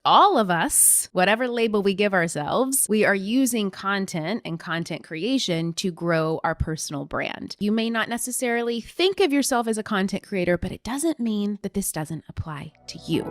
all of us, whatever label we give ourselves, we are using content and content creation to grow our personal brand. You may not necessarily think of yourself as a content creator, but it doesn't mean that this doesn't apply to you.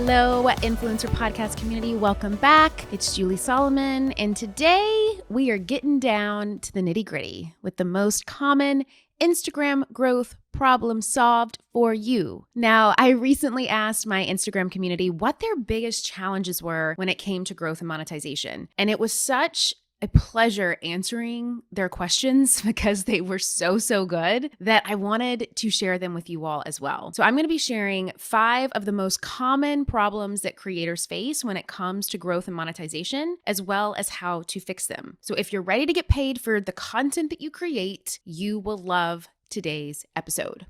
Hello, influencer podcast community. Welcome back. It's Julie Solomon, and today we are getting down to the nitty-gritty with the most common Instagram growth problem solved for you. Now, I recently asked my Instagram community what their biggest challenges were when it came to growth and monetization, and it was such a pleasure answering their questions because they were so good that I wanted to share them with you all as well. So I'm going to be sharing 5 of the most common problems that creators face when it comes to growth and monetization, as well as how to fix them. So if you're ready to get paid for the content that you create, you will love today's episode.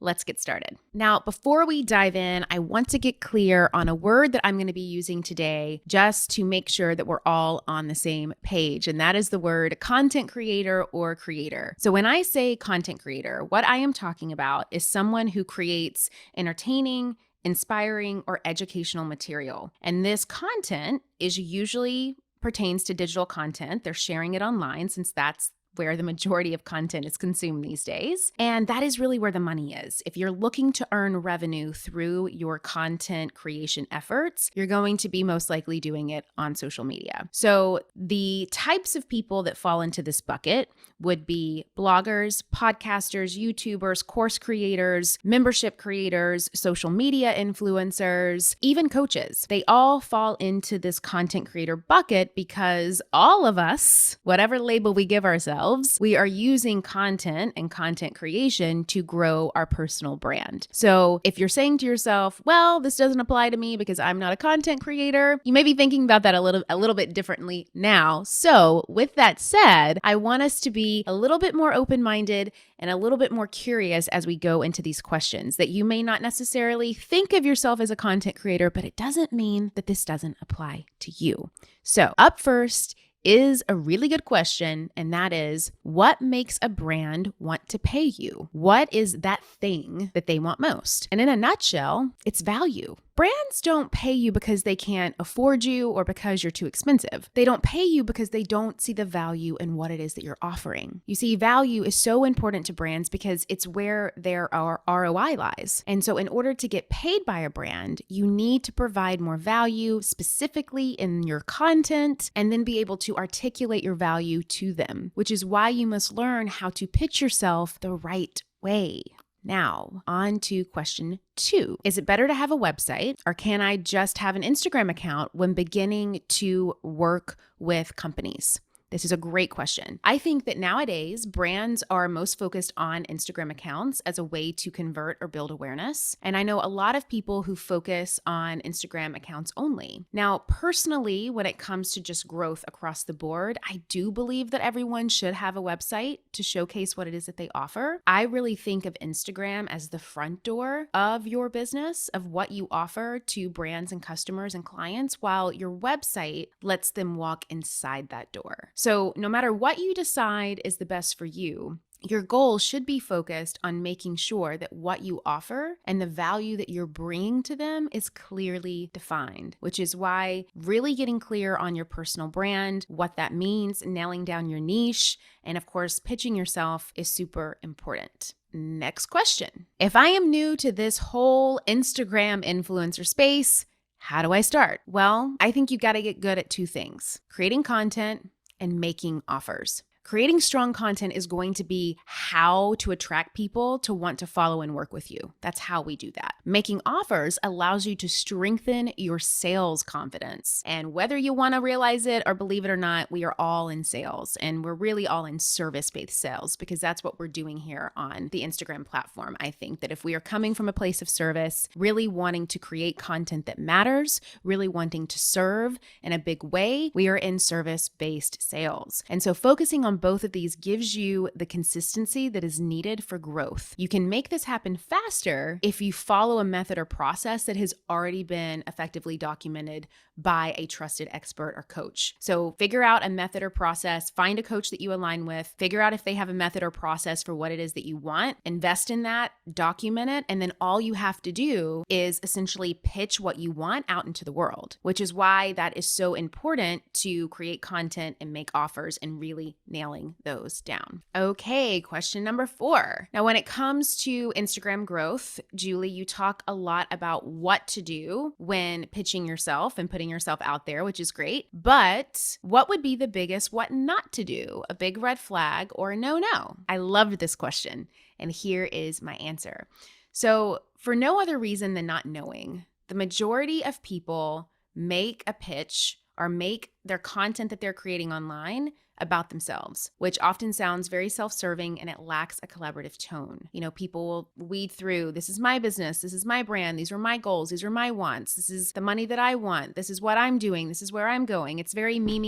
Let's get started. Now, before we dive in, I want to get clear on a word that I'm going to be using today just to make sure that we're all on the same page. And that is the word content creator or creator. So when I say content creator, what I am talking about is someone who creates entertaining, inspiring, or educational material. And this content is usually pertains to digital content. They're sharing it online since that's where the majority of content is consumed these days. And that is really where the money is. If you're looking to earn revenue through your content creation efforts, you're going to be most likely doing it on social media. So the types of people that fall into this bucket would be bloggers, podcasters, YouTubers, course creators, membership creators, social media influencers, even coaches. They all fall into this content creator bucket because all of us, whatever label we give ourselves, we are using content and content creation to grow our personal brand. So if you're saying to yourself, well, this doesn't apply to me because I'm not a content creator, you may be thinking about that a little bit differently now. So with that said, I want us to be a little bit more open-minded and a little bit more curious as we go into these questions, that you may not necessarily think of yourself as a content creator, but it doesn't mean that this doesn't apply to you. So up first is a really good question, and that is, what makes a brand want to pay you? What is that thing that they want most? And in a nutshell, it's value. Brands don't pay you because they can't afford you or because you're too expensive. They don't pay you because they don't see the value in what it is that you're offering. You see, value is so important to brands because it's where their ROI lies. And so in order to get paid by a brand, you need to provide more value specifically in your content and then be able to articulate your value to them, which is why you must learn how to pitch yourself the right way. Now, on to question 2. Is it better to have a website, or can I just have an Instagram account when beginning to work with companies? This is a great question. I think that nowadays brands are most focused on Instagram accounts as a way to convert or build awareness. And I know a lot of people who focus on Instagram accounts only. Now, personally, when it comes to just growth across the board, I do believe that everyone should have a website to showcase what it is that they offer. I really think of Instagram as the front door of your business, of what you offer to brands and customers and clients, while your website lets them walk inside that door. So no matter what you decide is the best for you, your goal should be focused on making sure that what you offer and the value that you're bringing to them is clearly defined, which is why really getting clear on your personal brand, what that means, nailing down your niche, and of course, pitching yourself is super important. Next question. If I am new to this whole Instagram influencer space, how do I start? Well, I think you got to get good at 2 things: creating content and making offers. Creating strong content is going to be how to attract people to want to follow and work with you. That's how we do that. Making offers allows you to strengthen your sales confidence. And whether you want to realize it or believe it or not, we are all in sales, and we're really all in service-based sales because that's what we're doing here on the Instagram platform. I think that if we are coming from a place of service, really wanting to create content that matters, really wanting to serve in a big way, we are in service-based sales. And so focusing on both of these gives you the consistency that is needed for growth. You can make this happen faster if you follow a method or process that has already been effectively documented by a trusted expert or coach. So figure out a method or process, find a coach that you align with, figure out if they have a method or process for what it is that you want, invest in that, document it, and then all you have to do is essentially pitch what you want out into the world, which is why that is so important to create content and make offers and really nailing those down. Okay, question number 4. Now, when it comes to Instagram growth, Julie, you talk a lot about what to do when pitching yourself and putting yourself out there, which is great. But what would be the biggest what not to do? A big red flag or a no-no? I loved this question, and here is my answer. So for no other reason than not knowing, the majority of people make a pitch or make their content that they're creating online about themselves, which often sounds very self-serving and it lacks a collaborative tone. You know, people will weed through, this is my business, this is my brand, these are my goals, these are my wants, this is the money that I want, this is what I'm doing, this is where I'm going. It's very me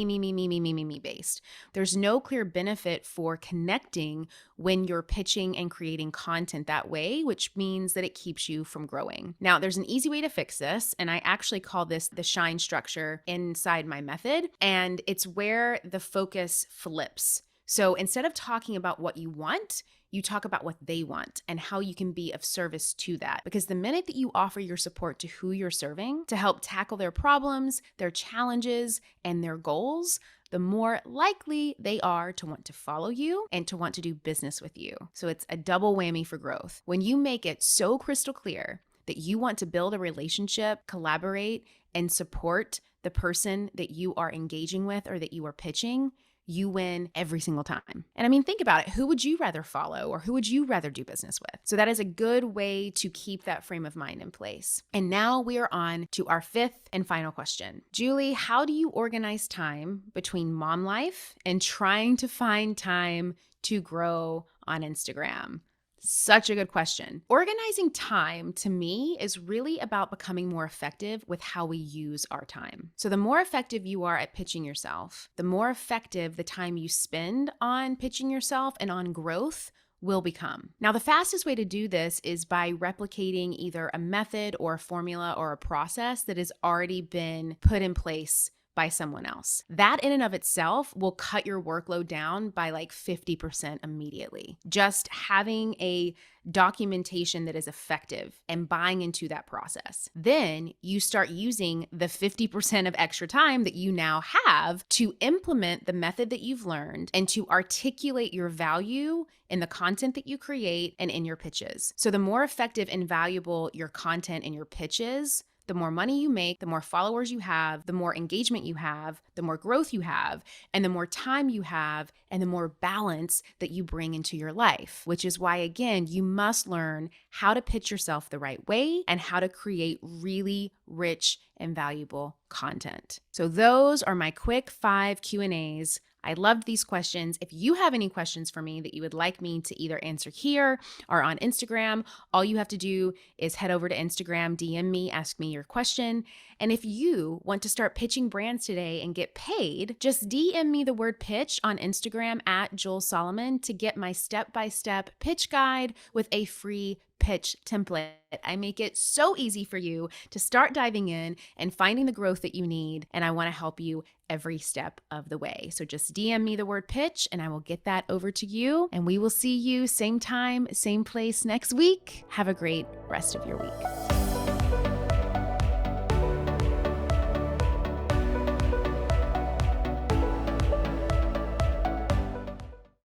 based. There's no clear benefit for connecting when you're pitching and creating content that way, which means that it keeps you from growing. Now, there's an easy way to fix this, and I actually call this the shine structure inside my method, and it's where the focus flips. So instead of talking about what you want, you talk about what they want and how you can be of service to that. Because the minute that you offer your support to who you're serving to help tackle their problems, their challenges, and their goals, the more likely they are to want to follow you and to want to do business with you. So it's a double whammy for growth. When you make it so crystal clear that you want to build a relationship, collaborate, and support the person that you are engaging with or that you are pitching, you win every single time. And I mean, think about it. Who would you rather follow or who would you rather do business with? So that is a good way to keep that frame of mind in place. And now we are on to our 5th and final question. Julie, how do you organize time between mom life and trying to find time to grow on Instagram? Such a good question. Organizing time to me is really about becoming more effective with how we use our time. So the more effective you are at pitching yourself, the more effective the time you spend on pitching yourself and on growth will become. Now, the fastest way to do this is by replicating either a method or a formula or a process that has already been put in place by someone else. That in and of itself will cut your workload down by like 50% immediately. Just having a documentation that is effective and buying into that process. Then you start using the 50% of extra time that you now have to implement the method that you've learned and to articulate your value in the content that you create and in your pitches. So the more effective and valuable your content and your pitches, the more money you make, the more followers you have, the more engagement you have, the more growth you have, and the more time you have, and the more balance that you bring into your life, which is why, again, you must learn how to pitch yourself the right way and how to create really rich and valuable content. So those are my quick 5 Q&As. I loved these questions. If you have any questions for me that you would like me to either answer here or on Instagram, all you have to do is head over to Instagram, DM me, ask me your question. And if you want to start pitching brands today and get paid, just DM me the word pitch on Instagram at Joel Solomon to get my step-by-step pitch guide with a free pitch template. I make it so easy for you to start diving in and finding the growth that you need. And I want to help you every step of the way. So just DM me the word pitch and I will get that over to you. And we will see you same time, same place next week. Have a great rest of your week.